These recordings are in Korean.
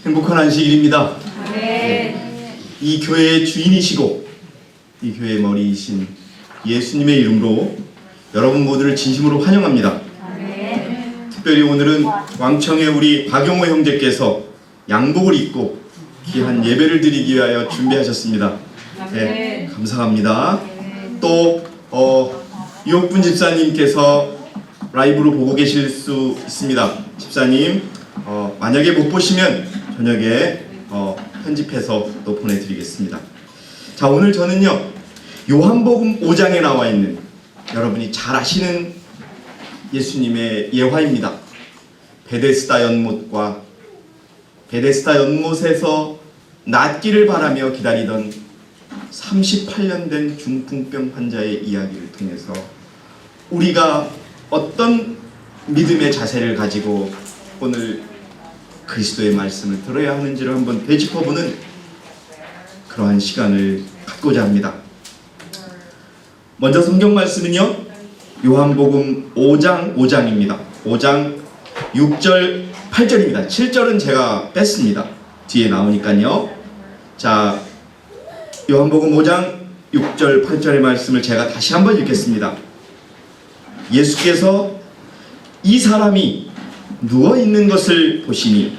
행복한 안식일입니다. 네. 이 교회의 주인이시고 이 교회의 머리이신 예수님의 이름으로 여러분 모두를 진심으로 환영합니다. 네. 특별히 오늘은 왕청의 우리 박용호 형제께서 양복을 입고 귀한 예배를 드리기 위하여 준비하셨습니다. 네, 감사합니다. 또 유옥분 집사님께서 라이브로 보고 계실 수 있습니다. 집사님 만약에 못 보시면 저녁에 편집해서 또 보내드리겠습니다. 자, 오늘 저는요 요한복음 5장에 나와 있는 여러분이 잘 아시는 예수님의 예화입니다. 베데스다 연못과 베데스다 연못에서 낫기를 바라며 기다리던 38년 된 중풍병 환자의 이야기를 통해서 우리가 어떤 믿음의 자세를 가지고 오늘 그리스도의 말씀을 들어야 하는지를 한번 되짚어보는 그러한 시간을 갖고자 합니다. 먼저 성경 말씀은요 요한복음 5장입니다. 5장 6절 8절입니다. 7절은 제가 뺐습니다. 뒤에 나오니까요. 자, 요한복음 5장 6절 8절의 말씀을 제가 다시 한번 읽겠습니다. 예수께서 이 사람이 누워있는 것을 보시니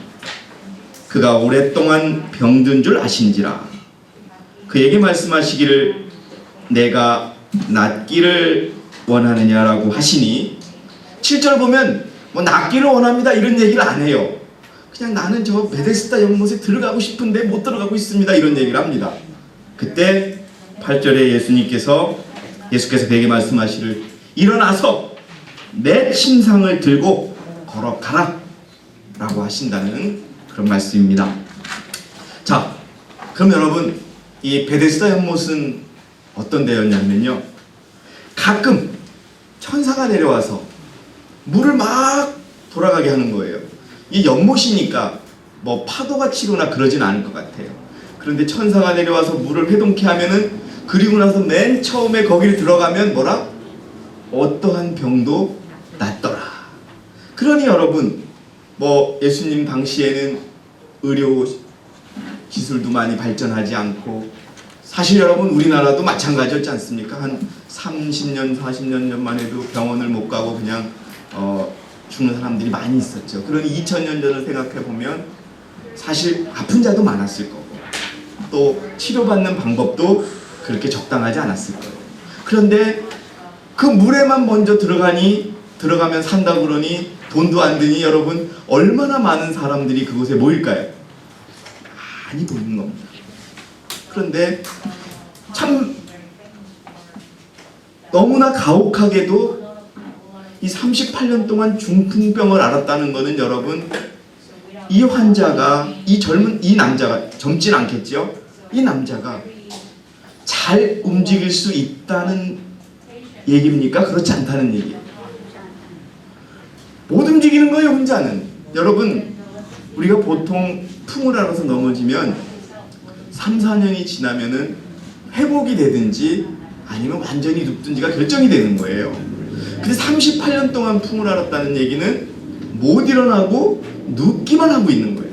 그가 오랫동안 병든 줄 아신지라 그에게 말씀하시기를 내가 낫기를 원하느냐라고 하시니 7절 보면 뭐 낫기를 원합니다 이런 얘기를 안 해요. 그냥 나는 저 베데스다 연못에 들어가고 싶은데 못 들어가고 있습니다 이런 얘기를 합니다. 그때 8절에 예수께서 그에게 말씀하시기를 일어나서 내 침상을 들고 걸어가라 라고 하신다는 그런 말씀입니다. 자, 그럼 여러분 이 베데스다 연못은 어떤 데였냐면요 가끔 천사가 내려와서 물을 막 돌아가게 하는 거예요. 이 연못이니까 뭐 파도가 치거나 그러진 않을 것 같아요. 그런데 천사가 내려와서 물을 회동케 하면은 그리고 나서 맨 처음에 거기를 들어가면 뭐라? 어떠한 병도 낫더라. 그러니 여러분 뭐 예수님 당시에는 의료 기술도 많이 발전하지 않고 사실 여러분 우리나라도 마찬가지였지 않습니까? 한 30년 40년 전만 해도 병원을 못 가고 그냥 죽는 사람들이 많이 있었죠. 그러니 2000년 전을 생각해 보면 사실 아픈 자도 많았을 거고 또 치료받는 방법도 그렇게 적당하지 않았을 거예요. 그런데 그 물에만 먼저 들어가면 산다고 그러니 돈도 안 드니 여러분 얼마나 많은 사람들이 그곳에 모일까요? 많이 모이는 겁니다. 그런데 참 너무나 가혹하게도 이 38년 동안 중풍병을 앓았다는 것은 여러분 이 환자가 이 남자가 젊진 않겠죠? 이 남자가 잘 움직일 수 있다는 얘기입니까? 그렇지 않다는 얘기예요. 못 움직이는 거예요, 혼자는. 여러분, 우리가 보통 풍을 알아서 넘어지면 3, 4년이 지나면은 회복이 되든지 아니면 완전히 눕든지가 결정이 되는 거예요. 근데 38년 동안 풍을 앓았다는 얘기는 못 일어나고 눕기만 하고 있는 거예요.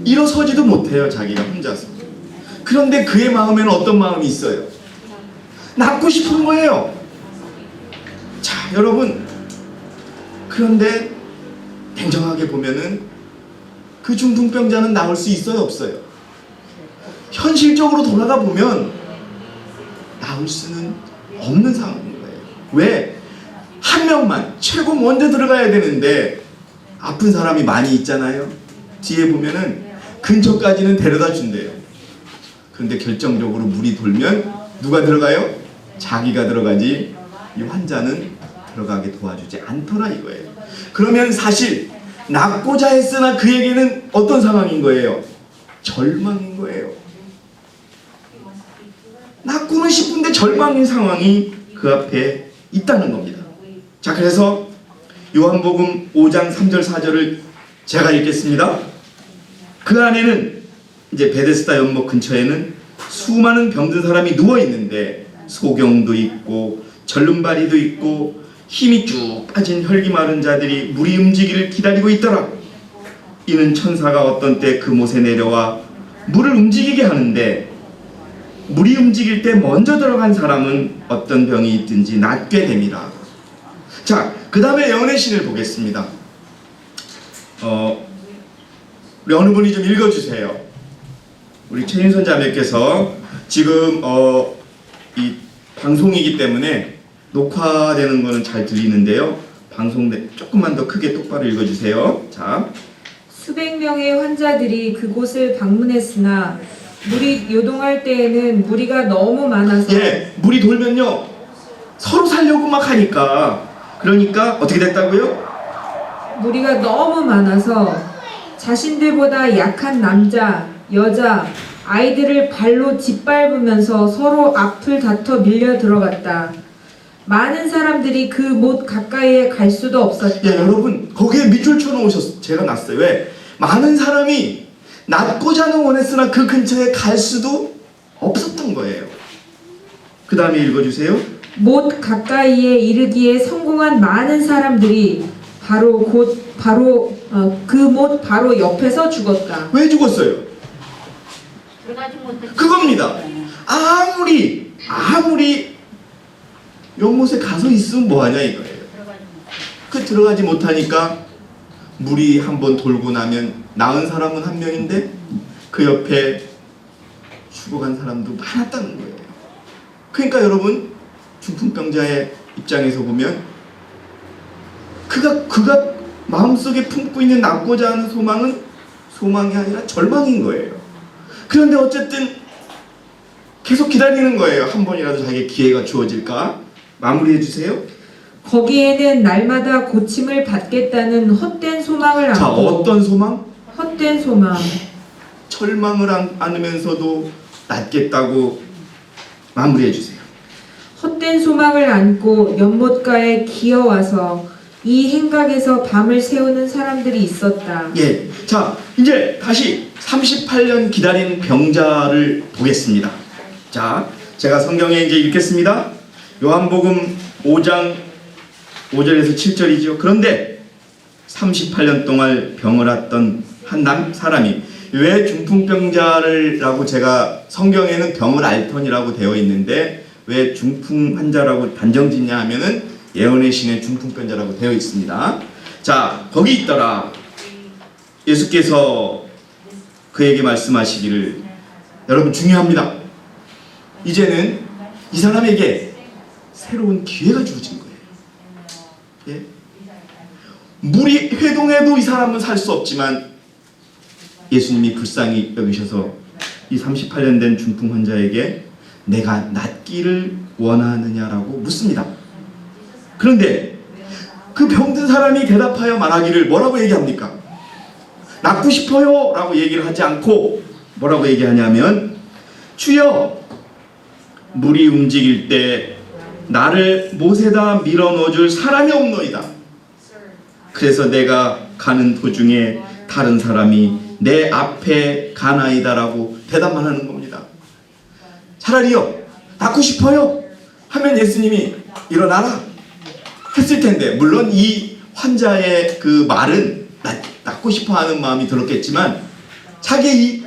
일어서지도 못해요, 자기가 혼자서. 그런데 그의 마음에는 어떤 마음이 있어요? 낫고 싶은 거예요. 자, 여러분, 그런데 냉정하게 보면은 그 중풍병자는 나을 수 있어요, 없어요? 현실적으로 돌아가 보면 나을 수는 없는 상황인 거예요. 왜? 한 명만 최고 먼저 들어가야 되는데 아픈 사람이 많이 있잖아요. 뒤에 보면은 근처까지는 데려다 준대요. 그런데 결정적으로 물이 돌면 누가 들어가요? 자기가 들어가지 이 환자는 들어가게 도와주지 않더라 이거예요. 그러면 사실 낫고자 했으나 그에게는 어떤 상황인 거예요? 절망인 거예요. 낫고는 싶은데 절망인 상황이 그 앞에 있다는 겁니다. 자, 그래서 요한복음 5장 3절 4절을 제가 읽겠습니다. 그 안에는 이제 베데스다 연못 근처에는 수많은 병든 사람이 누워 있는데 소경도 있고 절름발이도 있고 힘이 쭉 빠진 혈기 마른 자들이 물이 움직이기를 기다리고 있더라. 이는 천사가 어떤 때 그 못에 내려와 물을 움직이게 하는데 물이 움직일 때 먼저 들어간 사람은 어떤 병이 있든지 낫게 됩니다. 자, 그 다음에 예언의 신을 보겠습니다. 우리 어느 분이 좀 읽어주세요. 우리 최인선 자매께서 지금 이 방송이기 때문에 녹화되는 거는 잘 들리는데요. 방송 조금만 더 크게 똑바로 읽어주세요. 자, 수백 명의 환자들이 그곳을 방문했으나 물이 요동할 때에는 무리가 너무 많아서 예, 물이 돌면요 서로 살려고 막 하니까 그러니까 어떻게 됐다고요? 무리가 너무 많아서 자신들보다 약한 남자, 여자, 아이들을 발로 짓밟으면서 서로 앞을 다퉈 밀려 들어갔다. 많은 사람들이 그 못 가까이에 갈 수도 없었다. 예, 여러분 거기에 밑줄 쳐놓으셨어요. 제가 놨어요. 왜? 많은 사람이 낫고자는 원했으나 그 근처에 갈 수도 없었던 거예요. 그 다음에 읽어주세요. 못 가까이에 이르기에 성공한 많은 사람들이 그 못 바로 옆에서 죽었다. 왜 죽었어요? 들어가지 못해. 그겁니다. 아무리 연못에 가서 있으면 뭐하냐 이거예요. 그 들어가지 못하니까 물이 한번 돌고 나면 나은 사람은 한 명인데 그 옆에 죽어간 사람도 많았다는 거예요. 그러니까 여러분 중풍병자의 입장에서 보면 그가 마음속에 품고 있는 낫고자 하는 소망은 소망이 아니라 절망인 거예요. 그런데 어쨌든 계속 기다리는 거예요. 한 번이라도 자기의 기회가 주어질까? 마무리해 주세요. 거기에는 날마다 고침을 받겠다는 헛된 소망을 자, 안고 어떤 소망? 헛된 소망 철망을 안으면서도 낫겠다고 마무리해 주세요. 헛된 소망을 안고 연못가에 기어와서 이 행각에서 밤을 새우는 사람들이 있었다. 예. 자, 이제 다시 38년 기다린 병자를 보겠습니다. 자, 제가 성경에 이제 읽겠습니다. 요한복음 5장 5절에서 7절이죠. 그런데 38년 동안 병을 앓던 한 사람이 왜 중풍병자라고 제가 성경에는 병을 앓던이라고 되어 있는데 왜 중풍 환자라고 단정 짓냐 하면은 예언의 신의 중풍병자라고 되어 있습니다. 자, 거기 있더라. 예수께서 그에게 말씀하시기를, 여러분 중요합니다. 이제는 이 사람에게 새로운 기회가 주어진 거예요. 예? 물이 회동해도 이 사람은 살 수 없지만 예수님이 불쌍히 여기셔서 이 38년 된 중풍 환자에게 내가 낫기를 원하느냐라고 묻습니다. 그런데 그 병든 사람이 대답하여 말하기를 뭐라고 얘기합니까? 낫고 싶어요 라고 얘기를 하지 않고 뭐라고 얘기하냐면 주여 물이 움직일 때 나를 못에다 밀어 넣어줄 사람이 없노이다. 그래서 내가 가는 도중에 다른 사람이 내 앞에 가나이다라고 대답만 하는 겁니다. 차라리요 낫고 싶어요 하면 예수님이 일어나라 했을 텐데, 물론 이 환자의 그 말은 낫고 싶어 하는 마음이 들었겠지만 자기의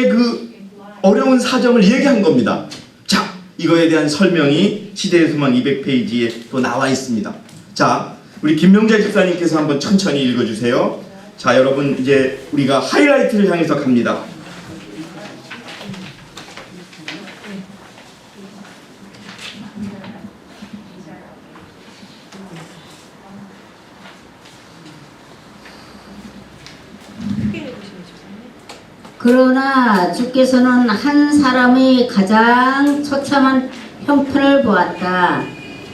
그 어려운 사정을 얘기한 겁니다. 자, 이거에 대한 설명이 시대의 소망 200페이지에 또 나와 있습니다. 자, 우리 김명재 집사님께서 한번 천천히 읽어주세요. 자, 여러분 이제 우리가 하이라이트를 향해서 갑니다. 그러나 주께서는 한 사람의 가장 처참한 형편을 보았다.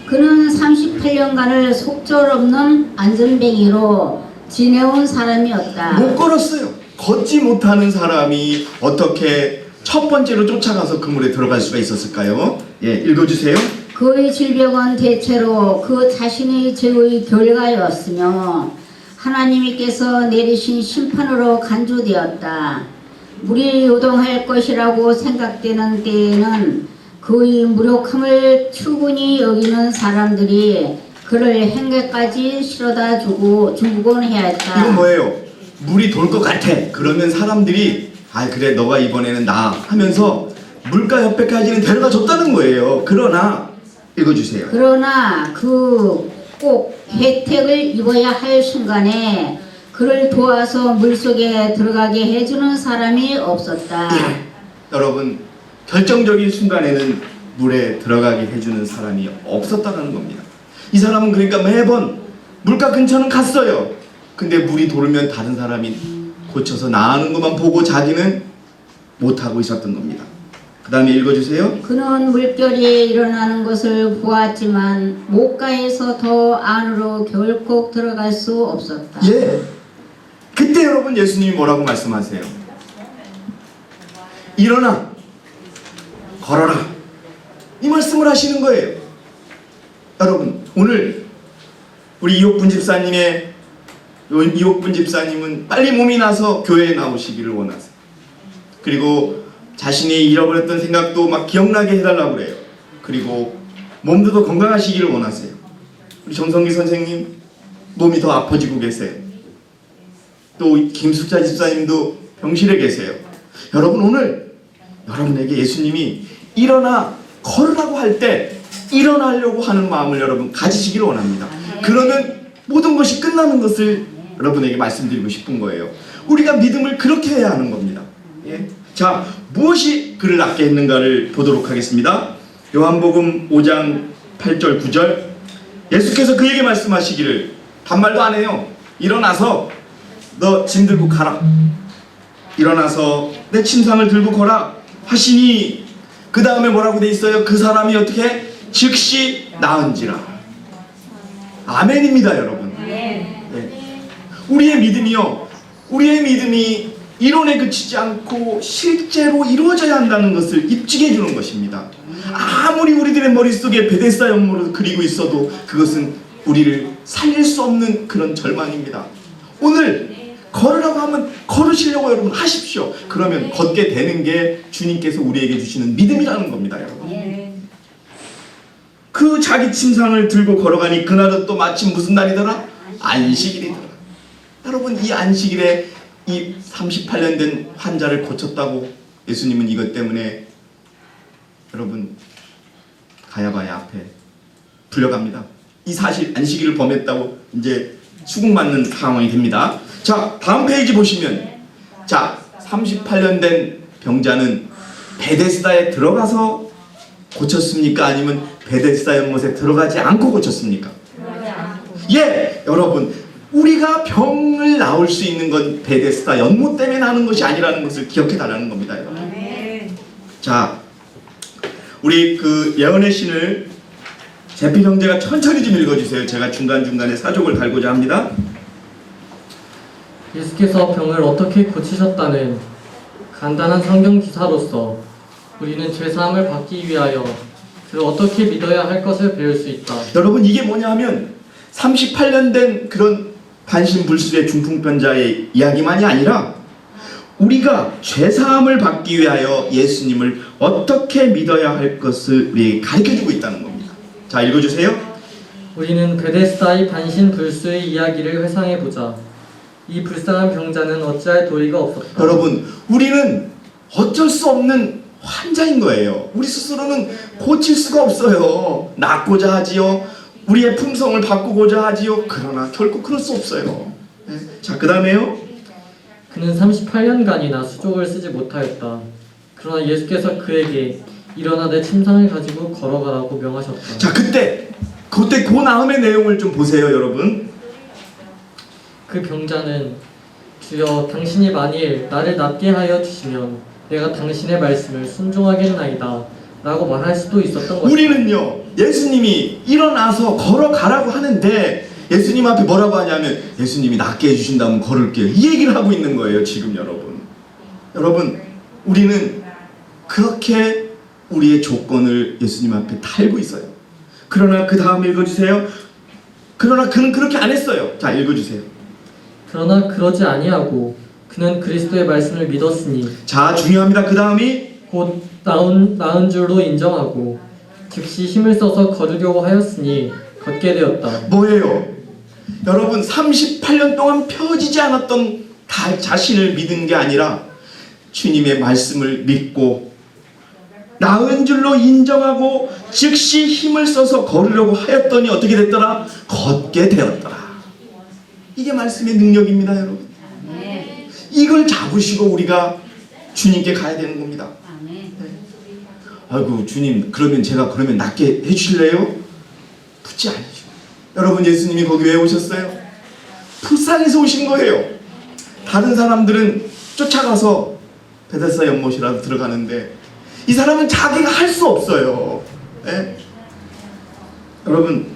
그는 38년간을 속절없는 안전뱅이로 지내온 사람이었다. 못 걸었어요. 걷지 못하는 사람이 어떻게 첫 번째로 쫓아가서 그물에 들어갈 수가 있었을까요? 예, 읽어주세요. 그의 질병은 대체로 그 자신의 죄의 결과였으며 하나님께서 내리신 심판으로 간주되었다. 물이 요동할 것이라고 생각되는 때에는 그의 무력함을 충분히 여기는 사람들이 그를 행계까지 실어다 주곤 해야 했다. 이건 뭐예요? 물이 돌 것 같아. 그러면 사람들이 아 그래 너가 이번에는 나 하면서 물가 옆에까지는 데려가 줬다는 거예요. 그러나 읽어주세요. 그러나 그 꼭 혜택을 입어야 할 순간에 그를 도와서 물속에 들어가게 해주는 사람이 없었다. 예. 여러분 결정적인 순간에는 물에 들어가게 해주는 사람이 없었다는 겁니다. 이 사람은 그러니까 매번 물가 근처는 갔어요. 근데 물이 돌면 다른 사람이 고쳐서 나아는 것만 보고 자기는 못하고 있었던 겁니다. 그 다음에 읽어주세요. 그는 물결이 일어나는 것을 보았지만 못가에서 더 안으로 결코 들어갈 수 없었다. 예. 그때 여러분 예수님이 뭐라고 말씀하세요? 일어나 걸어라 이 말씀을 하시는 거예요. 여러분 오늘 우리 이옥분 집사님은 빨리 몸이 나서 교회에 나오시기를 원하세요. 그리고 자신이 잃어버렸던 생각도 막 기억나게 해달라고 그래요. 그리고 몸도 더 건강하시기를 원하세요. 우리 정성기 선생님 몸이 더 아파지고 계세요. 또 김숙자 집사님도 병실에 계세요. 여러분 오늘 여러분에게 예수님이 일어나 걸으라고 할 때 일어나려고 하는 마음을 여러분 가지시기를 원합니다. 그러면 모든 것이 끝나는 것을 여러분에게 말씀드리고 싶은 거예요. 우리가 믿음을 그렇게 해야 하는 겁니다. 예? 자, 무엇이 그를 낫게 했는가를 보도록 하겠습니다. 요한복음 5장 8절 9절 예수께서 그에게 말씀하시기를 반말도 안 해요. 일어나서 너 짐 들고 가라. 일어나서 내 침상을 들고 거라 하시니 그 다음에 뭐라고 돼 있어요? 그 사람이 어떻게? 즉시 나은지라. 아멘입니다 여러분. 네. 우리의 믿음이요, 우리의 믿음이 이론에 그치지 않고 실제로 이루어져야 한다는 것을 입증해 주는 것입니다. 아무리 우리들의 머릿속에 베데스다 연못을 그리고 있어도 그것은 우리를 살릴 수 없는 그런 절망입니다. 오늘 걸으라고 하면 걸으시려고 여러분 하십시오. 그러면 걷게 되는 게 주님께서 우리에게 주시는 믿음이라는 겁니다 여러분. 그 자기 침상을 들고 걸어가니 그날은 또 마침 무슨 날이더라? 안식일이더라. 여러분 이 안식일에 이 38년 된 환자를 고쳤다고 예수님은 이것 때문에 여러분 가야바야 앞에 불려갑니다. 이 사실 안식일을 범했다고 이제 수긍받는 상황이 됩니다. 자, 다음 페이지 보시면 자 38년 된 병자는 베데스다에 들어가서 고쳤습니까? 아니면 베데스다 연못에 들어가지 않고 고쳤습니까? 예, 여러분 우리가 병을 나을 수 있는 건 베데스다 연못 때문에 나는 것이 아니라는 것을 기억해 달라는 겁니다 여러분. 자, 우리 그 예언의 신을 제필 형제가 천천히 좀 읽어주세요. 제가 중간중간에 사족을 달고자 합니다. 예수께서 병을 어떻게 고치셨다는 간단한 성경 기사로서 우리는 죄사함을 받기 위하여 그를 어떻게 믿어야 할 것을 배울 수 있다. 여러분 이게 뭐냐 하면 38년 된 그런 반신불수의 중풍병자의 이야기만이 아니라 우리가 죄사함을 받기 위하여 예수님을 어떻게 믿어야 할 것을 우리에게 가르쳐주고 있다는 겁니다. 자, 읽어주세요. 우리는 베데스다의 반신불수의 이야기를 회상해보자. 이 불쌍한 병자는 어찌할 도리가 없었다. 여러분 우리는 어쩔 수 없는 환자인 거예요. 우리 스스로는 고칠 수가 없어요. 낫고자 하지요, 우리의 품성을 바꾸고자 하지요. 그러나 결코 그럴 수 없어요. 네. 자, 그 다음에요. 그는 38년간이나 수족을 쓰지 못하였다. 그러나 예수께서 그에게 일어나 내 침상을 가지고 걸어가라고 명하셨다. 자, 그때 그 다음의 내용을 좀 보세요 여러분. 그 병자는 주여 당신이 만일 나를 낫게 하여 주시면 내가 당신의 말씀을 순종하겠나이다 라고 말할 수도 있었던 것입니다. 우리는요 예수님이 일어나서 걸어가라고 하는데 예수님 앞에 뭐라고 하냐면 예수님이 낫게 해주신다면 걸을게요 이 얘기를 하고 있는 거예요 지금 여러분 우리는 그렇게 우리의 조건을 예수님 앞에 달고 있어요. 그러나 그 다음 읽어주세요. 그러나 그는 그렇게 안 했어요. 자, 읽어주세요. 그러나 그러지 아니하고 그는 그리스도의 말씀을 믿었으니 자, 중요합니다. 그 다음이 곧 나은 줄로 인정하고 즉시 힘을 써서 걸으려고 하였으니 걷게 되었다. 뭐예요? 여러분 38년 동안 펴지지 않았던 다 자신을 믿은 게 아니라 주님의 말씀을 믿고 나은 줄로 인정하고 즉시 힘을 써서 걸으려고 하였더니 어떻게 됐더라? 걷게 되었더라. 이게 말씀의 능력입니다, 여러분. 이걸 잡으시고 우리가 주님께 가야 되는 겁니다. 아이고 주님, 그러면 제가 그러면 낫게 해주실래요? 붙지 않으시고. 여러분, 예수님이 거기 왜 오셨어요? 불쌍해서 오신 거예요. 다른 사람들은 쫓아가서 베데스다 연못이라도 들어가는데 이 사람은 자기가 할 수 없어요. 예? 여러분,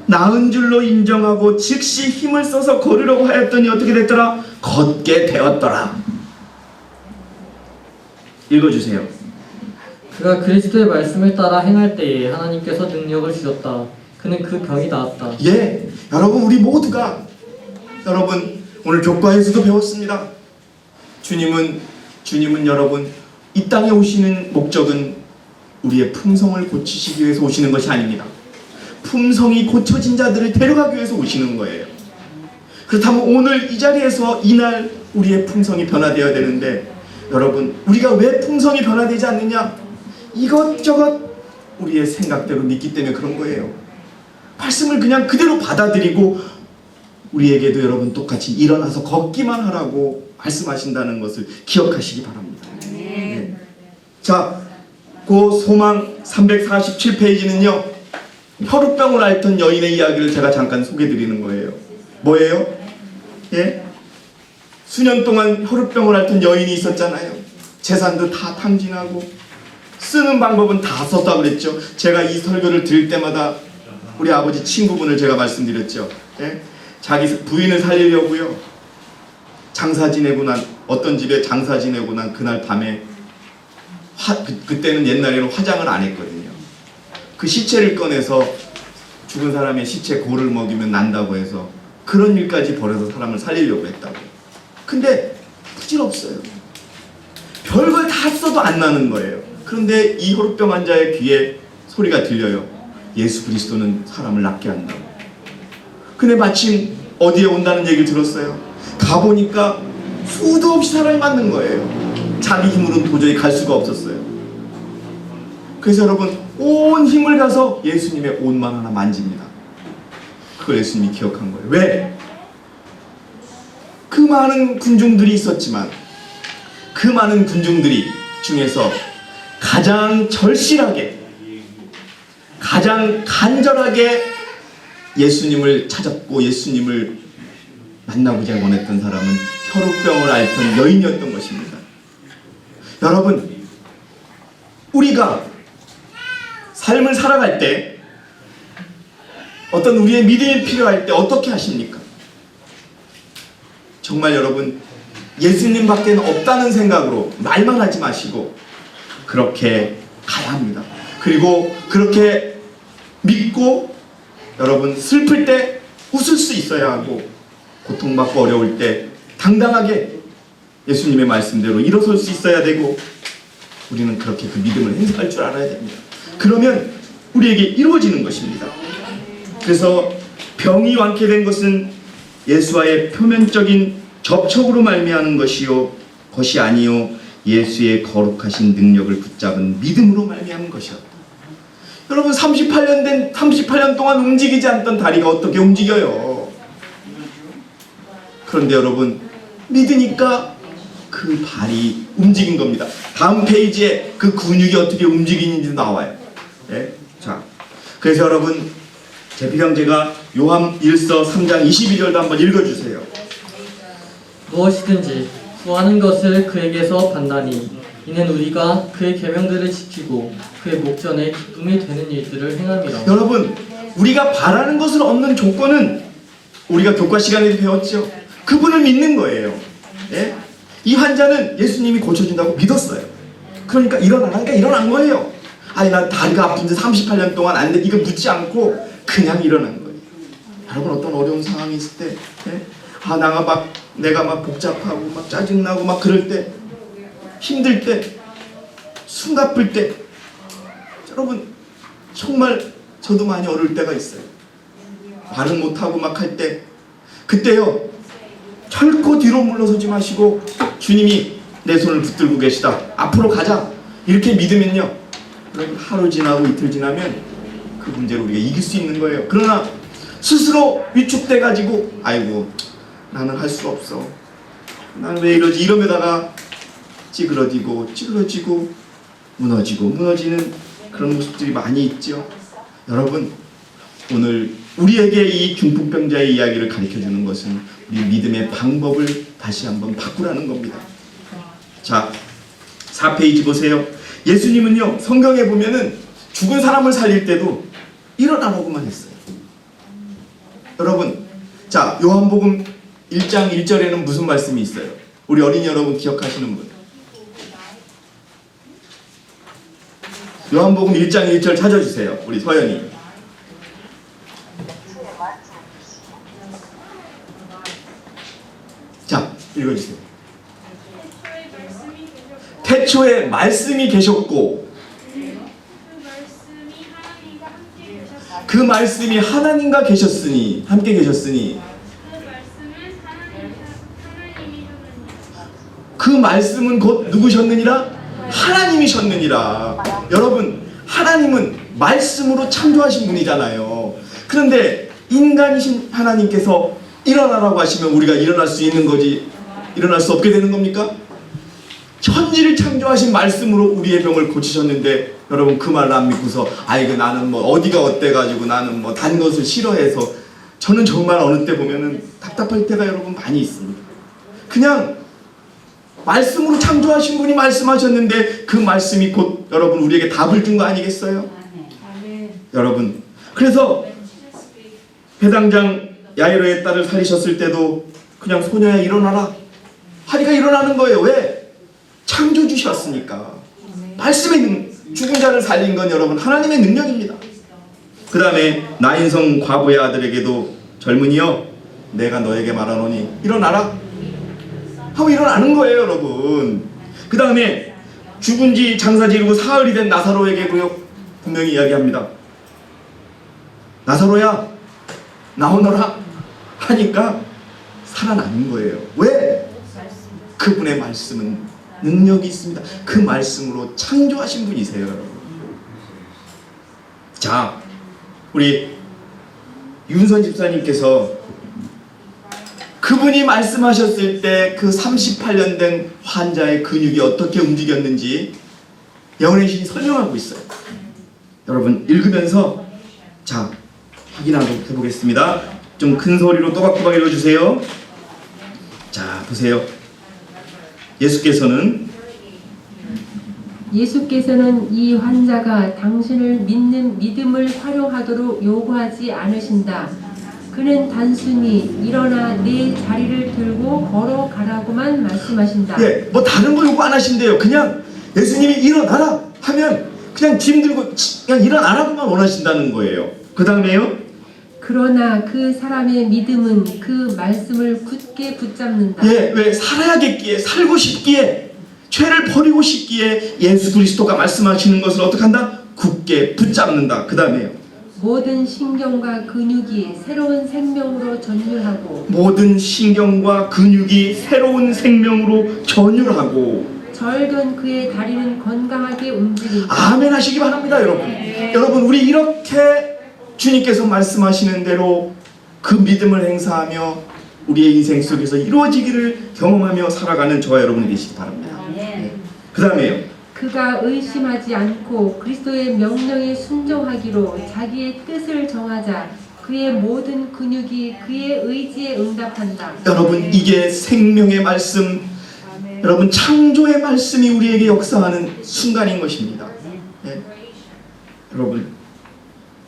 나은 줄로 인정하고 즉시 힘을 써서 걸으려고 하였더니 어떻게 됐더라? 걷게 되었더라. 읽어주세요. 그가 그리스도의 말씀을 따라 행할 때에 하나님께서 능력을 주셨다. 그는 그 병이 나았다. 예, 여러분, 우리 모두가 여러분 오늘 교과에서도 배웠습니다. 주님은 여러분 이 땅에 오시는 목적은 우리의 품성을 고치시기 위해서 오시는 것이 아닙니다. 품성이 고쳐진 자들을 데려가기 위해서 오시는 거예요. 그렇다면 오늘 이 자리에서 이날 우리의 품성이 변화되어야 되는데, 여러분, 우리가 왜 품성이 변화되지 않느냐? 이것저것 우리의 생각대로 믿기 때문에 그런 거예요. 말씀을 그냥 그대로 받아들이고 우리에게도 여러분 똑같이 일어나서 걷기만 하라고 말씀하신다는 것을 기억하시기 바랍니다. 네. 자, 그 소망 347페이지는요 혈우병을 앓던 여인의 이야기를 제가 잠깐 소개드리는 거예요. 뭐예요? 예? 수년 동안 혈우병을 앓던 여인이 있었잖아요. 재산도 다 탕진하고 쓰는 방법은 다 썼다고 그랬죠. 제가 이 설교를 들을 때마다 우리 아버지 친구분을 제가 말씀드렸죠. 예? 자기 부인을 살리려고요. 장사 지내고 난, 어떤 집에 장사 지내고 난 그날 밤에 그때는 옛날에는 화장을 안 했거든요. 그 시체를 꺼내서 죽은 사람의 시체 골을 먹이면 난다고 해서 그런 일까지 벌여서 사람을 살리려고 했다고. 근데 부질없어요. 별걸 다 써도 안 나는 거예요. 그런데 이 혈우병 환자의 귀에 소리가 들려요. 예수 그리스도는 사람을 낫게 한다고. 근데 마침 어디에 온다는 얘기를 들었어요. 가보니까 수도 없이 사람이 맞는 거예요. 자기 힘으로는 도저히 갈 수가 없었어요. 그래서 여러분, 온 힘을 가서 예수님의 옷만 하나 만집니다. 그걸 예수님이 기억한 거예요. 왜? 그 많은 군중들이 있었지만 그 많은 군중들이 중에서 가장 절실하게, 가장 간절하게 예수님을 찾았고 예수님을 만나보자 원했던 사람은 혈우병을 앓던 여인이었던 것입니다. 여러분, 우리가 삶을 살아갈 때 어떤 우리의 믿음이 필요할 때 어떻게 하십니까? 정말 여러분, 예수님 밖에는 없다는 생각으로 말만 하지 마시고 그렇게 가야 합니다. 그리고 그렇게 믿고 여러분 슬플 때 웃을 수 있어야 하고 고통받고 어려울 때 당당하게 예수님의 말씀대로 일어설 수 있어야 되고 우리는 그렇게 그 믿음을 행사할 줄 알아야 됩니다. 그러면 우리에게 이루어지는 것입니다. 그래서 병이 완쾌된 것은 예수와의 표면적인 접촉으로 말미암은 것이 아니요 예수의 거룩하신 능력을 붙잡은 믿음으로 말미암은 것이었다. 여러분, 38년 동안 움직이지 않던 다리가 어떻게 움직여요? 그런데 여러분, 믿으니까 그 발이 움직인 겁니다. 다음 페이지에 그 근육이 어떻게 움직이는지 나와요. 네? 자, 그래서 여러분, 제가 요한 1서 3장 22절도 한번 읽어주세요. 무엇이든지 구하는 것을 그에게서 받나니 이는 우리가 그의 계명들을 지키고 그의 목전에 기쁨이 되는 일들을 행함이라. 여러분, 우리가 바라는 것을 얻는 조건은 우리가 교과 시간에도 배웠죠. 그분을 믿는 거예요. 예? 이 환자는 예수님이 고쳐준다고 믿었어요. 그러니까 일어나니까 일어난 거예요. 아니, 나 다리가 아픈데 38년 동안 안 돼. 이거 묻지 않고 그냥 일어난 거예요. 여러분, 어떤 어려운 상황이 있을 때, 예? 내가 막 복잡하고 막 짜증나고 막 그럴 때, 힘들 때, 숨가쁠 때, 여러분 정말 저도 많이 어려울 때가 있어요. 말을 못하고 막 할 때, 그때요 결코 뒤로 물러서지 마시고 주님이 내 손을 붙들고 계시다. 앞으로 가자. 이렇게 믿으면요. 여러분 하루 지나고 이틀 지나면 그 문제를 우리가 이길 수 있는 거예요. 그러나 스스로 위축돼 가지고 아이고 나는 할 수 없어. 나는 왜 이러지? 이러면다가 찌그러지고 무너지는 그런 모습들이 많이 있죠. 여러분 오늘 우리에게 이 중풍병자의 이야기를 가르쳐주는 것은 우리 믿음의 방법을 다시 한번 바꾸라는 겁니다. 자, 4페이지 보세요. 예수님은요 성경에 보면은 죽은 사람을 살릴 때도 일어나라고만 했어요. 여러분, 자 요한복음 1장 1절에는 무슨 말씀이 있어요? 우리 어린이 여러분 기억하시는 분? 요한복음 1장 1절 찾아주세요. 우리 서연이. 자, 읽어주세요. 태초에 말씀이 계셨고 그 말씀이 하나님과 계셨으니 함께 계셨으니 그 말씀은 곧 누구셨느니라? 하나님이셨느니라. 여러분 하나님은 말씀으로 창조하신 분이잖아요. 그런데 인간이신 하나님께서 일어나라고 하시면 우리가 일어날 수 있는 거지 일어날 수 없게 되는 겁니까? 천지를 창조하신 말씀으로 우리의 병을 고치셨는데 여러분 그 말을 안 믿고서 아이고 나는 뭐 어디가 어때가지고 나는 뭐 단 것을 싫어해서 저는 정말 어느 때 보면은 답답할 때가 여러분 많이 있습니다. 그냥 말씀으로 창조하신 분이 말씀하셨는데 그 말씀이 곧 여러분 우리에게 답을 준 거 아니겠어요? 여러분 그래서 회당장 야이로의 딸을 살리셨을 때도 그냥 소녀야 일어나라 하니까 일어나는 거예요. 왜? 창조주셨으니까. 말씀의 죽은 자를 살린 건 여러분 하나님의 능력입니다. 그 다음에 나인성 과부의 아들에게도 젊은이여 내가 너에게 말하노니 일어나라 하고 일어나는 거예요 여러분. 그 다음에 죽은 지 장사 지르고 사흘이 된 나사로에게도요 분명히 이야기합니다. 나사로야 나오너라 하니까 살아나는 거예요. 왜? 그분의 말씀은 능력이 있습니다. 그 말씀으로 창조하신 분이세요 여러분. 자 우리 윤선 집사님께서 그분이 말씀하셨을 때 그 38년 된 환자의 근육이 어떻게 움직였는지 영혼의 신이 설명하고 있어요. 여러분 읽으면서 자 확인하도록 해보겠습니다. 좀 큰 소리로 또박또박 읽어주세요. 자 보세요. 예수께서는 이 환자가 당신을 믿는 믿음을 활용하도록 요구하지 않으신다. 그는 단순히 일어나 내 자리를 들고 걸어가라고만 말씀하신다. 예, 뭐 다른 거 요구 안 하신대요. 그냥 예수님이 일어나라 하면 그냥 짐 들고 그냥 일어나라고만 원하신다는 거예요. 그 다음에요. 그러나 그 사람의 믿음은 그 말씀을 굳게 붙잡는다. 예, 왜 살아야겠기에 살고 싶기에 죄를 버리고 싶기에 예수 그리스도가 말씀하시는 것을 어떻게 한다? 굳게 붙잡는다. 그 다음에요. 모든 신경과 근육이 새로운 생명으로 전율하고 모든 신경과 근육이 새로운 생명으로 전율하고 절던 그의 다리는 건강하게 움직인다. 아멘 하시기 바랍니다 여러분. 여러분 우리 이렇게 주님께서 말씀하시는 대로 그 믿음을 행사하며 우리의 인생 속에서 이루어지기를 경험하며 살아가는 저와 여러분이 되시기 바랍니다. 그 다음에요. 그가 의심하지 않고 그리스도의 명령에 순종하기로 자기의 뜻을 정하자 그의 모든 근육이 그의 의지에 응답한다. 여러분 이게 생명의 말씀, 여러분 창조의 말씀이 우리에게 역사하는 순간인 것입니다. 네. 여러분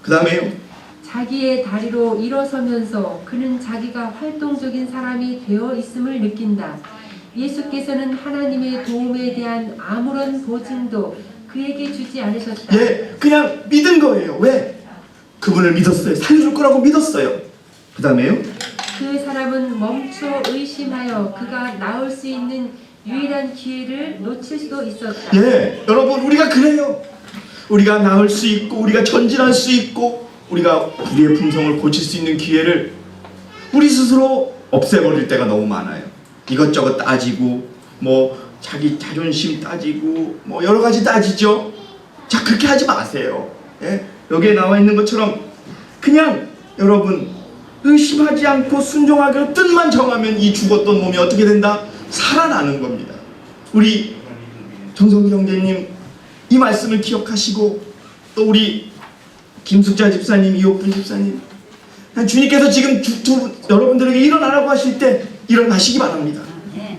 그 다음에요. 자기의 다리로 일어서면서 그는 자기가 활동적인 사람이 되어 있음을 느낀다. 예수께서는 하나님의 도움에 대한 아무런 보증도 그에게 주지 않으셨다. 예, 그냥 믿은 거예요. 왜? 그분을 믿었어요. 살려줄 거라고 믿었어요. 그 다음에요. 그 사람은 멈춰 의심하여 그가 나올 수 있는 유일한 기회를 놓칠 수도 있었다. 예, 여러분 우리가 그래요. 우리가 나을 수 있고 우리가 전진할 수 있고 우리가 우리의 품성을 고칠 수 있는 기회를 우리 스스로 없애버릴 때가 너무 많아요. 이것저것 따지고 뭐 자기 자존심 따지고 뭐 여러 가지 따지죠. 자, 그렇게 하지 마세요. 예? 여기에 나와 있는 것처럼 그냥 여러분 의심하지 않고 순종하기로 뜻만 정하면 이 죽었던 몸이 어떻게 된다? 살아나는 겁니다. 우리 정성기 형제님 이 말씀을 기억하시고 또 우리 김숙자 집사님, 이옥분 집사님, 주님께서 지금 여러분들에게 일어나라고 하실 때 일어나시기 바랍니다.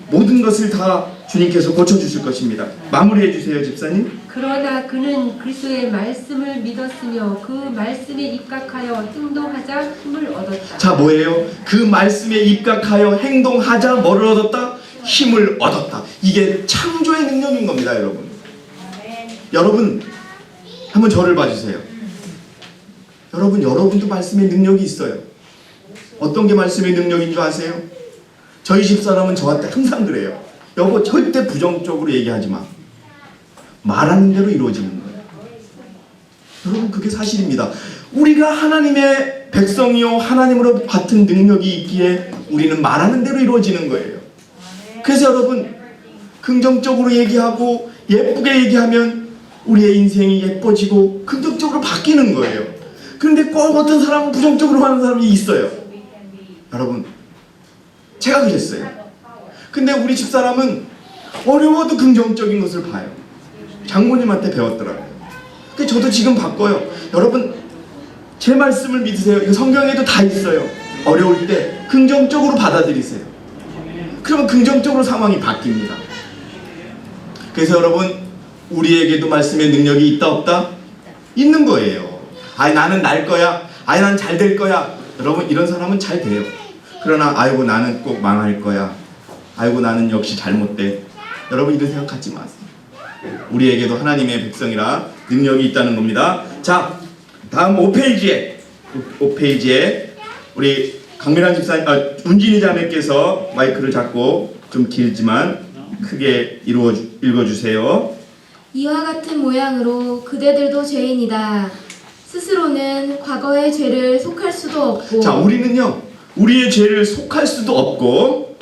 모든 것을 다 주님께서 고쳐주실 것입니다. 마무리해 주세요, 집사님. 그러나 그는 그리스도의 말씀을 믿었으며 그 말씀에 입각하여 행동하자 힘을 얻었다. 자, 뭐예요? 그 말씀에 입각하여 행동하자 뭐를 얻었다? 힘을 얻었다. 이게 창조의 능력인 겁니다, 여러분. 여러분 한번 저를 봐주세요. 여러분도 말씀의 능력이 있어요. 어떤 게 말씀의 능력인 줄 아세요? 저희 집사람은 저한테 항상 그래요. 여보, 절대 부정적으로 얘기하지 마. 말하는 대로 이루어지는 거예요. 여러분, 그게 사실입니다. 우리가 하나님의 백성이요 하나님으로 같은 능력이 있기에 우리는 말하는 대로 이루어지는 거예요. 그래서 여러분, 긍정적으로 얘기하고 예쁘게 얘기하면 우리의 인생이 예뻐지고 긍정적으로 바뀌는 거예요. 그런데 꼭 어떤 사람은 부정적으로 하는 사람이 있어요. 여러분, 제가 그랬어요. 근데 우리 집사람은 어려워도 긍정적인 것을 봐요. 장모님한테 배웠더라고요. 그래서 저도 지금 바꿔요. 여러분, 제 말씀을 믿으세요. 이거 성경에도 다 있어요. 어려울 때 긍정적으로 받아들이세요. 그러면 긍정적으로 상황이 바뀝니다. 그래서 여러분, 우리에게도 말씀의 능력이 있다 없다? 있는 거예요. 아이, 나는 날 거야. 아이, 난 잘 될 거야. 여러분, 이런 사람은 잘 돼요. 그러나 아이고, 나는 꼭 망할 거야. 아이고, 나는 역시 잘못돼. 여러분, 이런 생각 갖지 마세요. 우리에게도 하나님의 백성이라 능력이 있다는 겁니다. 자, 다음 5페이지에 우리 강민환 집사님, 운진이 자매께서 마이크를 잡고 좀 길지만 크게 읽어주세요. 이와 같은 모양으로 그대들도 죄인이다. 스스로는 과거의 죄를 속할 수도 없고 자, 우리는요, 우리의 죄를 속할 수도 없고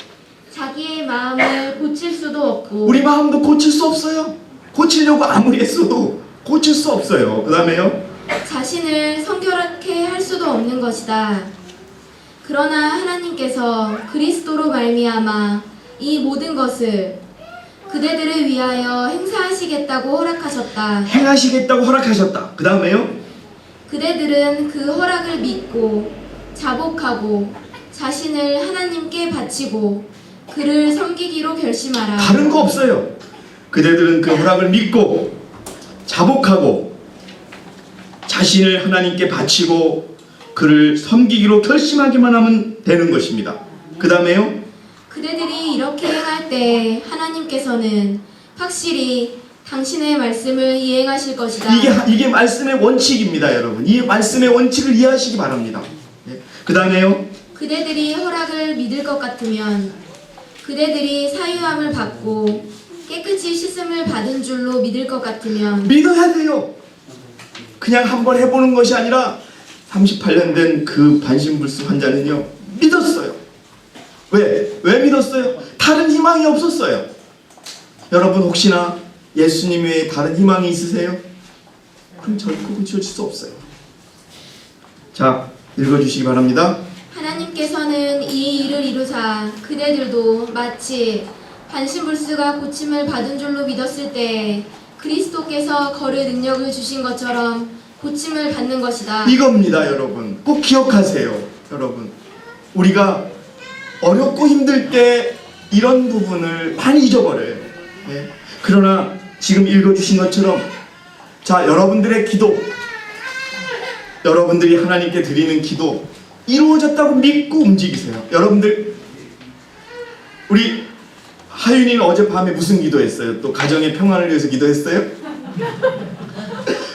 자기의 마음을 고칠 수도 없고 우리 마음도 고칠 수 없어요. 고치려고 아무리 했어도 고칠 수 없어요. 그 다음에요, 자신을 성결하게 할 수도 없는 것이다. 그러나 하나님께서 그리스도로 말미암아 이 모든 것을 그대들을 위하여 행사하시겠다고 허락하셨다. 행하시겠다고 허락하셨다. 그 다음에요, 그대들은 그 허락을 믿고 자복하고 자신을 하나님께 바치고 그를 섬기기로 결심하라. 다른 거 없어요. 그대들은 그 허락을 믿고 자복하고 자신을 하나님께 바치고 그를 섬기기로 결심하기만 하면 되는 것입니다. 그 다음에요, 그대들이 이렇게 행할 때 하나님께서는 확실히 당신의 말씀을 이행하실 것이다. 이게 말씀의 원칙입니다, 여러분. 이 말씀의 원칙을 이해하시기 바랍니다. 그 다음에요, 그대들이 허락을 믿을 것 같으면 그대들이 사유함을 받고 깨끗이 씻음을 받은 줄로 믿을 것 같으면 믿어야 돼요. 그냥 한번 해보는 것이 아니라 38년 된 그 반신불수 환자는요, 믿었어요. 왜 믿었어요? 다른 희망이 없었어요. 여러분, 혹시나 예수님 외에 다른 희망이 있으세요? 그럼 결코 고쳐질 수 없어요. 자, 읽어주시기 바랍니다. 하나님께서는 이 일을 이루사 그대들도 마치 반신불수가 고침을 받은 줄로 믿었을 때 그리스도께서 거를 능력을 주신 것처럼 고침을 받는 것이다. 이겁니다, 여러분. 꼭 기억하세요. 여러분, 우리가 어렵고 힘들 때 이런 부분을 많이 잊어버려요. 네? 그러나 지금 읽어주신 것처럼, 자, 여러분들의 기도, 여러분들이 하나님께 드리는 기도 이루어졌다고 믿고 움직이세요. 여러분들, 우리 하윤이는 어젯밤에 무슨 기도했어요? 또 가정의 평안을 위해서 기도했어요?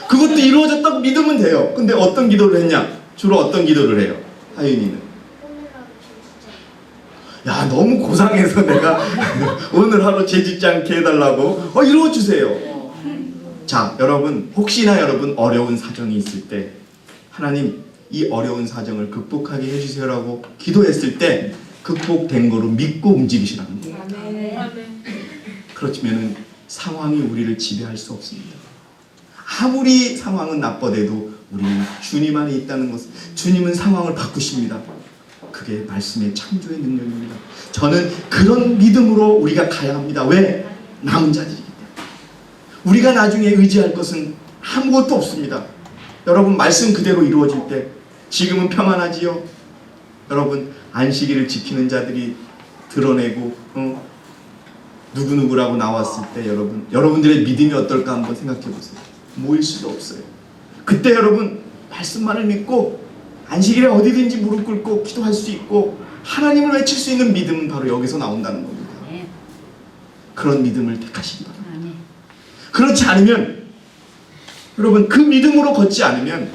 그것도 이루어졌다고 믿으면 돼요. 근데 어떤 기도를 했냐? 주로 어떤 기도를 해요? 하윤이는, 야, 너무 고상해서 내가 오늘 하루 죄짓지 않게 해달라고 이루어주세요. 자, 여러분, 혹시나 여러분 어려운 사정이 있을 때 하나님, 이 어려운 사정을 극복하게 해주세요라고 기도했을 때 극복된 거로 믿고 움직이시라는 거예요. 그렇지만은 상황이 우리를 지배할 수 없습니다. 아무리 상황은 나빠돼도 우리는 주님 안에 있다는 것을, 주님은 상황을 바꾸십니다. 그게 말씀의 창조의 능력입니다. 저는 그런 믿음으로 우리가 가야 합니다. 왜? 남은 자들이기 때문에. 우리가 나중에 의지할 것은 아무것도 없습니다. 여러분, 말씀 그대로 이루어질 때 지금은 평안하지요? 여러분, 안식일을 지키는 자들이 드러내고 누구누구라고 나왔을 때 여러분들의 믿음이 어떨까 한번 생각해 보세요. 모일 수도 없어요. 그때 여러분, 말씀만을 믿고 안식일에 어디든지 무릎 꿇고 기도할 수 있고 하나님을 외칠 수 있는 믿음은 바로 여기서 나온다는 겁니다. 그런 믿음을 택하시기 바랍니다. 그렇지 않으면 여러분, 그 믿음으로 걷지 않으면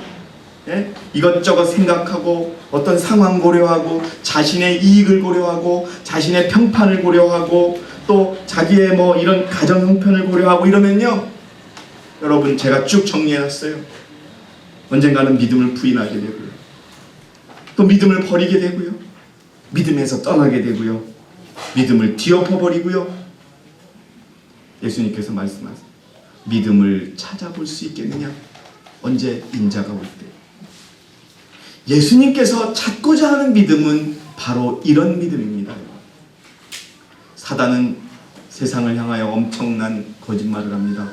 이것저것 생각하고 어떤 상황 고려하고 자신의 이익을 고려하고 자신의 평판을 고려하고 또 자기의 뭐 이런 가정 형편을 고려하고 이러면요, 여러분, 제가 쭉 정리해놨어요. 언젠가는 믿음을 부인하게 되고요, 또 믿음을 버리게 되고요, 믿음에서 떠나게 되고요, 믿음을 뒤엎어버리고요. 예수님께서 말씀하세요. 믿음을 찾아볼 수 있겠느냐? 언제? 인자가 올 때. 예수님께서 찾고자 하는 믿음은 바로 이런 믿음입니다. 사단은 세상을 향하여 엄청난 거짓말을 합니다.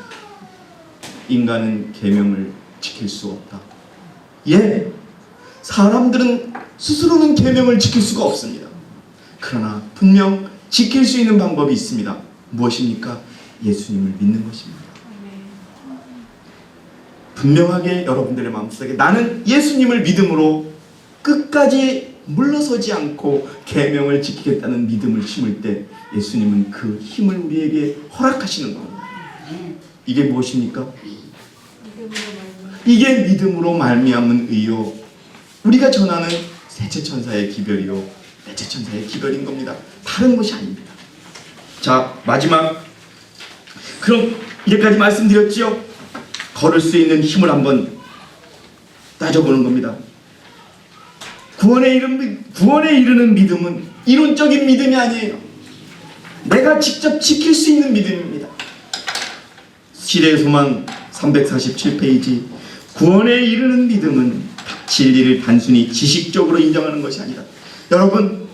인간은 계명을 지킬 수 없다. 예, 사람들은 스스로는 계명을 지킬 수가 없습니다. 그러나 분명 지킬 수 있는 방법이 있습니다. 무엇입니까? 예수님을 믿는 것입니다. 분명하게 여러분들의 마음속에 나는 예수님을 믿음으로 끝까지 물러서지 않고 계명을 지키겠다는 믿음을 심을 때 예수님은 그 힘을 우리에게 허락하시는 겁니다. 이게 무엇입니까? 이게 믿음으로 말미암은 의요, 우리가 전하는 셋째 천사의 기별이요 넷째 천사의 기별인 겁니다. 다른 것이 아닙니다. 자, 마지막, 그럼 이제까지 말씀드렸지요? 걸을 수 있는 힘을 한번 따져보는 겁니다. 구원에 이르는 믿음은 이론적인 믿음이 아니에요. 내가 직접 지킬 수 있는 믿음입니다. 시대의 소망 347페이지. 구원에 이르는 믿음은 진리를 단순히 지식적으로 인정하는 것이 아니다. 여러분,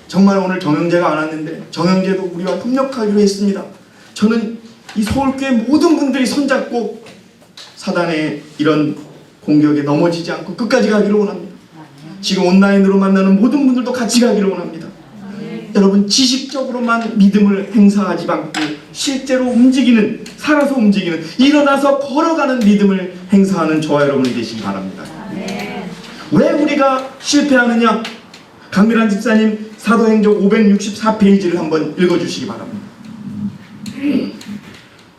정말 오늘 정영재가 안 왔는데 정영재도 우리와 협력하기로 했습니다. 저는 이 서울교회 모든 분들이 손잡고 사단의 이런 공격에 넘어지지 않고 끝까지 가기를 원합니다. 지금 온라인으로 만나는 모든 분들도 같이 가기를 원합니다. 여러분, 지식적으로만 믿음을 행사하지 않고 실제로 움직이는, 살아서 움직이는, 일어나서 걸어가는 믿음을 행사하는 저와 여러분이 되시기 바랍니다. 왜 우리가 실패하느냐? 강미란 집사님 사도행전 564페이지를 한번 읽어주시기 바랍니다.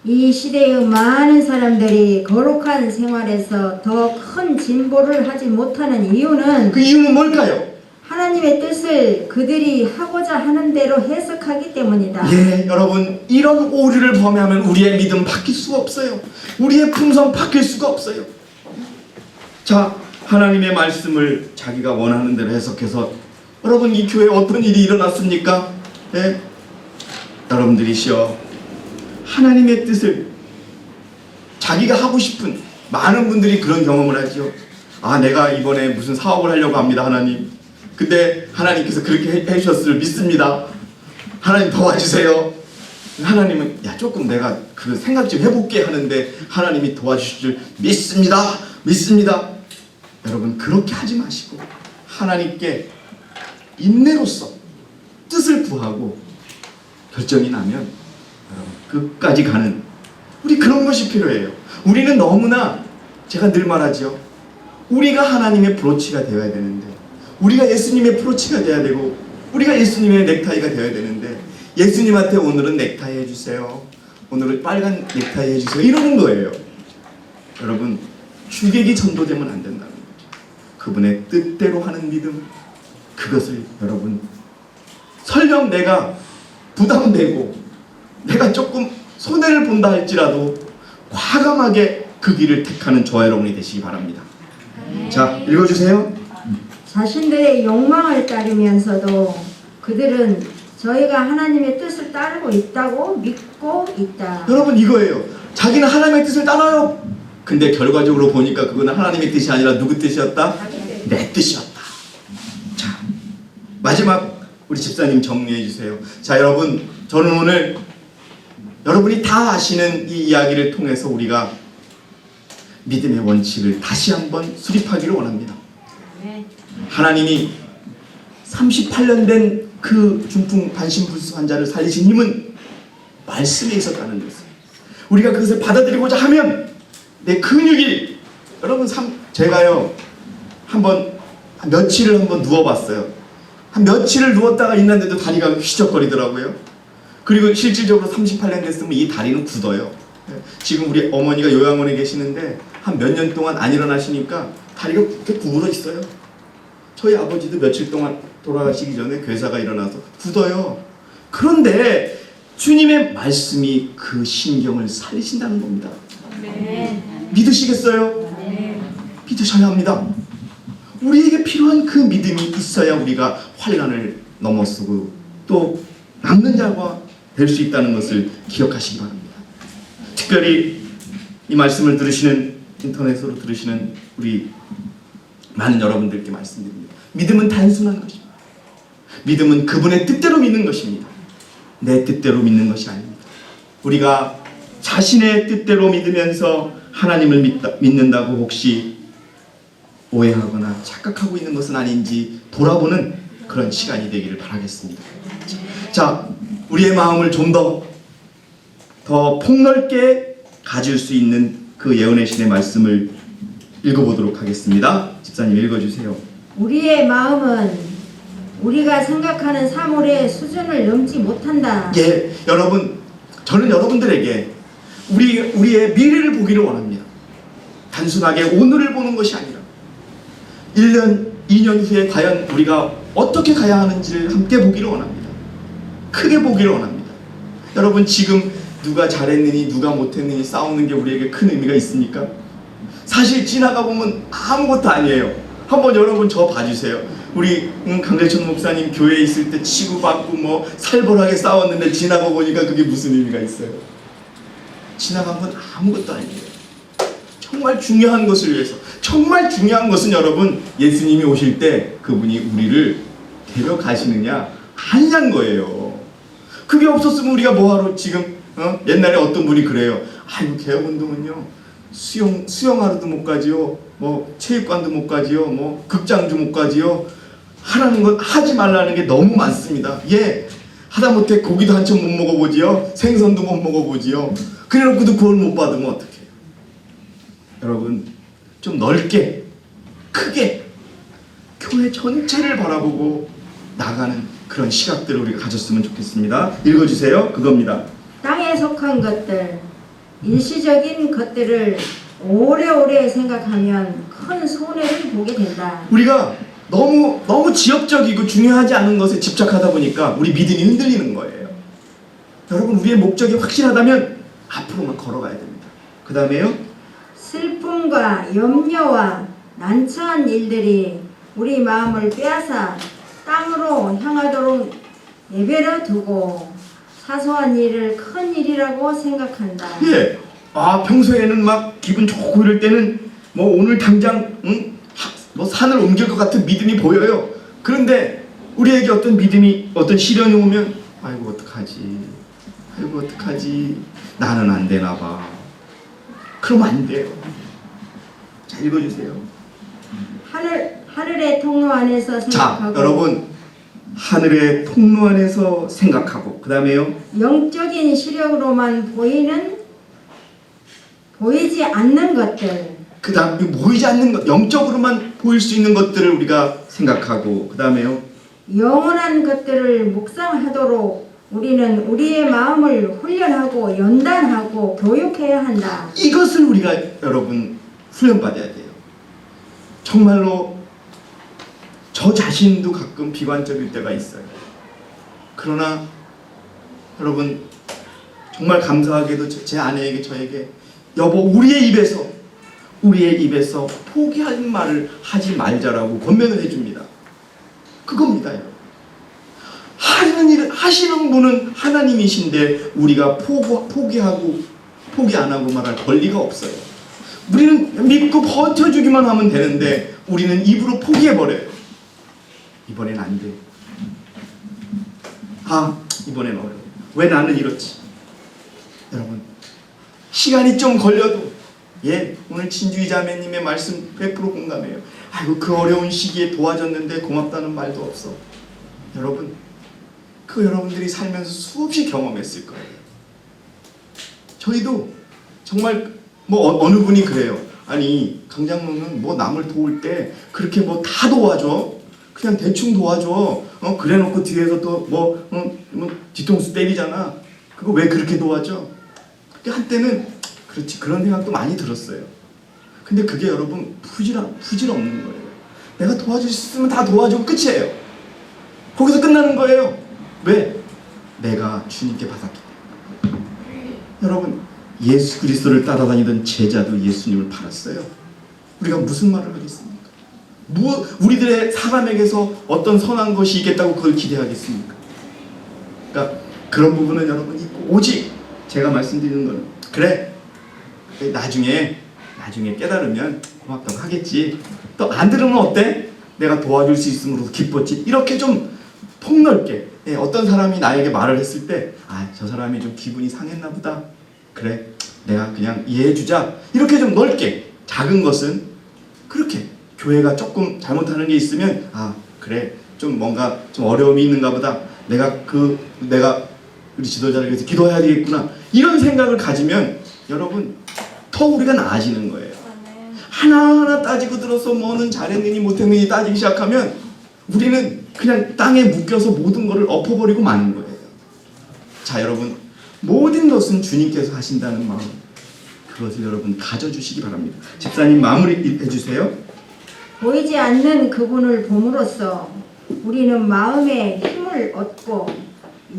이 시대의 많은 사람들이 거룩한 생활에서 더 큰 진보를 하지 못하는 이유는, 그 이유는 뭘까요? 하나님의 뜻을 그들이 하고자 하는 대로 해석하기 때문이다. 예, 여러분, 이런 오류를 범하면 우리의 믿음 바뀔 수가 없어요. 우리의 품성 바뀔 수가 없어요. 자, 하나님의 말씀을 자기가 원하는 대로 해석해서, 여러분, 이 교회에 어떤 일이 일어났습니까? 예? 여러분들이시여, 하나님의 뜻을 자기가 하고 싶은, 많은 분들이 그런 경험을 하죠. 아, 내가 이번에 무슨 사업을 하려고 합니다, 하나님. 근데 하나님께서 그렇게 해주셨을 믿습니다. 하나님 도와주세요. 하나님은 야, 조금 내가 그 생각 좀 해볼게 하는데 하나님이 도와주실 줄 믿습니다. 믿습니다. 여러분, 그렇게 하지 마시고 하나님께 인내로서 뜻을 구하고 결정이 나면 여러분, 끝까지 가는, 우리 그런 것이 필요해요. 우리는 너무나, 제가 늘 말하죠, 우리가 하나님의 브로치가 되어야 되는데, 우리가 예수님의 브로치가 되어야 되고, 우리가 예수님의 넥타이가 되어야 되는데, 예수님한테 오늘은 넥타이 해주세요, 오늘은 빨간 넥타이 해주세요, 이러는 거예요. 여러분, 주객이 전도되면 안 된다는 거죠. 그분의 뜻대로 하는 믿음, 그것을 여러분, 설령 내가 부담되고 내가 조금 손해를 본다 할지라도 과감하게 그 길을 택하는 저와 여러분이 되시기 바랍니다. 자, 읽어주세요. 자신들의 욕망을 따르면서도 그들은 저희가 하나님의 뜻을 따르고 있다고 믿고 있다. 여러분 이거예요. 자기는 하나님의 뜻을 따라요. 근데 결과적으로 보니까 그거는 하나님의 뜻이 아니라 누구 뜻이었다? 내 뜻이었다. 자, 마지막 우리 집사님 정리해 주세요. 자, 여러분, 저는 오늘 여러분이 다 아시는 이 이야기를 통해서 우리가 믿음의 원칙을 다시 한번 수립하기를 원합니다. 하나님이 38년 된 그 중풍 반신불수 환자를 살리신 힘은 말씀에 있었다는 것을 우리가 그것을 받아들이고자 하면 내 근육이 여러분 제가요 한번 며칠을 한번 누워봤어요. 한 며칠을 누웠다가 있는데도 다리가 휘적거리더라고요. 그리고 실질적으로 38년 됐으면 이 다리는 굳어요. 지금 우리 어머니가 요양원에 계시는데 한 몇 년 동안 안 일어나시니까 다리가 이렇게 구부러 있어요. 저희 아버지도 며칠 동안 돌아가시기 전에 괴사가 일어나서 굳어요. 그런데 주님의 말씀이 그 신경을 살리신다는 겁니다. 믿으시겠어요? 믿으셔야 합니다. 우리에게 필요한 그 믿음이 있어야 우리가 환난을 넘어서고 또 남는 자가 될 수 있다는 것을 기억하시기 바랍니다. 특별히 이 말씀을 들으시는 인터넷으로 들으시는 우리 많은 여러분들께 말씀드립니다. 믿음은 단순한 것입니다. 믿음은 그분의 뜻대로 믿는 것입니다. 내 뜻대로 믿는 것이 아닙니다. 우리가 자신의 뜻대로 믿으면서 하나님을 믿는다고 혹시 오해하거나 착각하고 있는 것은 아닌지 돌아보는 그런 시간이 되기를 바라겠습니다. 자, 우리의 마음을 좀 더 폭넓게 가질 수 있는 그 예언의 신의 말씀을 읽어보도록 하겠습니다. 집사님 읽어주세요. 우리의 마음은 우리가 생각하는 사물의 수준을 넘지 못한다. 예, 여러분, 저는 여러분들에게 우리의 미래를 보기를 원합니다. 단순하게 오늘을 보는 것이 아니라 1년, 2년 후에 과연 우리가 어떻게 가야 하는지를 함께 보기를 원합니다. 크게 보기를 원합니다. 여러분, 지금 누가 잘했느니 누가 못했느니 싸우는 게 우리에게 큰 의미가 있습니까? 사실 지나가 보면 아무것도 아니에요. 한번 여러분 저 봐주세요. 우리 강대천 목사님 교회에 있을 때 치고받고 뭐 살벌하게 싸웠는데 지나가 보니까 그게 무슨 의미가 있어요? 지나간 건 아무것도 아니에요. 정말 중요한 것을 위해서, 정말 중요한 것은 여러분, 예수님이 오실 때 그분이 우리를 데려가시느냐 아니냐는 거예요. 그게 없었으면 우리가 뭐하러 지금 옛날에 어떤 분이 그래요. 아이고, 개혁운동은요 수영하러도 못 가지요, 뭐 체육관도 못 가지요, 뭐 극장도 못 가지요. 하라는 것, 하지 말라는 게 너무 많습니다. 예, 하다못해 고기도 한참 못 먹어보지요, 생선도 못 먹어보지요. 그래놓고도 그걸 못 받으면 어떡해요? 여러분, 좀 넓게, 크게 교회 전체를 바라보고 나가는 그런 시각들을 우리가 가졌으면 좋겠습니다. 읽어주세요. 그겁니다. 땅에 속한 것들, 일시적인 것들을 오래오래 생각하면 큰 손해를 보게 된다. 우리가 너무 지역적이고 중요하지 않은 것에 집착하다 보니까 우리 믿음이 흔들리는 거예요. 여러분, 우리의 목적이 확실하다면 앞으로만 걸어가야 됩니다. 그 다음에요, 슬픔과 염려와 난처한 일들이 우리 마음을 빼앗아 땅으로 향하도록 내버려 두고 사소한 일을 큰 일이라고 생각한다. 예, 평소에는 막 기분 좋고 이럴 때는 뭐 오늘 당장 뭐 산을 옮길 것 같은 믿음이 보여요. 그런데 우리에게 어떤 믿음이, 어떤 시련이 오면 아이고 어떡하지, 나는 안 되나 봐. 그러면 안 돼요. 자, 읽어주세요. 하늘의 통로 안에서 생각하고. 자, 여러분, 하늘의 통로 안에서 생각하고, 그 다음에요, 영적인 시력으로만 보이지 않는 것들, 그 다음 보이지 않는 것, 영적으로만 보일 수 있는 것들을 우리가 생각하고, 그 다음에요, 영원한 것들을 묵상하도록 우리는 우리의 마음을 훈련하고 연단하고 교육해야 한다. 이것을 우리가 여러분 훈련받아야 돼요. 정말로 저 자신도 가끔 비관적일 때가 있어요. 그러나 여러분, 정말 감사하게도 제 아내에게, 저에게 여보, 우리의 입에서 포기할 말을 하지 말자라고 권면을 해줍니다. 그겁니다, 여러분. 하시는 분은 하나님이신데 우리가 포기하고 포기 안 하고 말할 권리가 없어요. 우리는 믿고 버텨주기만 하면 되는데 우리는 입으로 포기해버려요. 이번엔 안 돼. 이번엔 어려워. 왜 나는 이렇지? 여러분, 시간이 좀 걸려도 오늘 진주희 자매님의 말씀 100% 공감해요. 아이고, 그 어려운 시기에 도와줬는데 고맙다는 말도 없어. 여러분, 여러분들이 살면서 수없이 경험했을 거예요. 저희도 정말 어느 분이 그래요. 아니, 강장로는 남을 도울 때 그렇게 다 도와줘. 그냥 대충 도와줘. 그래놓고 뒤에서 또 뒤통수 때리잖아. 그거 왜 그렇게 도와줘? 한때는 그렇지, 그런 생각도 많이 들었어요. 근데 그게 여러분 부질없는 거예요. 내가 도와줄 수 있으면 다 도와주고 끝이에요. 거기서 끝나는 거예요. 왜? 내가 주님께 받았기 때문에. 여러분, 예수 그리스도를 따라다니던 제자도 예수님을 팔았어요. 우리가 무슨 말을 하겠습니까? 우리들의 사람에게서 어떤 선한 것이 있겠다고 그걸 기대하겠습니까? 그러니까 그런 부분은 여러분 있고, 오직 제가 말씀드리는 거는 그래, 나중에 깨달으면 고맙다고 하겠지. 또 안 들으면 어때? 내가 도와줄 수 있음으로써 기뻤지. 이렇게 좀 폭넓게, 어떤 사람이 나에게 말을 했을 때 저 사람이 좀 기분이 상했나 보다. 그래, 내가 그냥 이해해주자. 이렇게 좀 넓게, 작은 것은 그렇게, 교회가 조금 잘못하는 게 있으면 그래, 좀 뭔가 좀 어려움이 있는가 보다. 내가 우리 지도자를 위해서 기도해야 되겠구나. 이런 생각을 가지면 여러분 더 우리가 나아지는 거예요. 하나하나 따지고 들어서 뭐는 잘했느니 못했느니 따지기 시작하면 우리는 그냥 땅에 묶여서 모든 것을 엎어버리고 마는 거예요. 자, 여러분, 모든 것은 주님께서 하신다는 마음, 그것을 여러분 가져주시기 바랍니다. 집사님 마무리 해주세요. 보이지 않는 그분을 봄으로써 우리는 마음의 힘을 얻고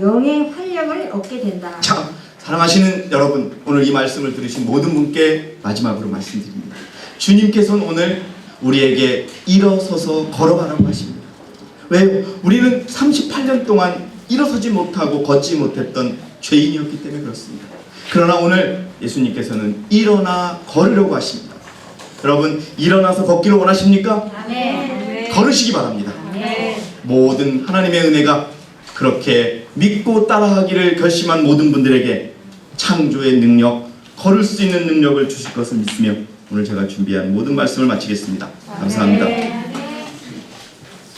영의 활력을 얻게 된다. 자, 사랑하시는 여러분, 오늘 이 말씀을 들으신 모든 분께 마지막으로 말씀드립니다. 주님께서는 오늘 우리에게 일어서서 걸어가라고 하십니다. 왜? 우리는 38년 동안 일어서지 못하고 걷지 못했던 죄인이었기 때문에 그렇습니다. 그러나 오늘 예수님께서는 일어나 걸으려고 하십니다. 여러분, 일어나서 걷기를 원하십니까? 아멘. 걸으시기 바랍니다. 아멘. 모든 하나님의 은혜가 그렇게 믿고 따라하기를 결심한 모든 분들에게 창조의 능력, 걸을 수 있는 능력을 주실 것을 믿으며 오늘 제가 준비한 모든 말씀을 마치겠습니다. 감사합니다.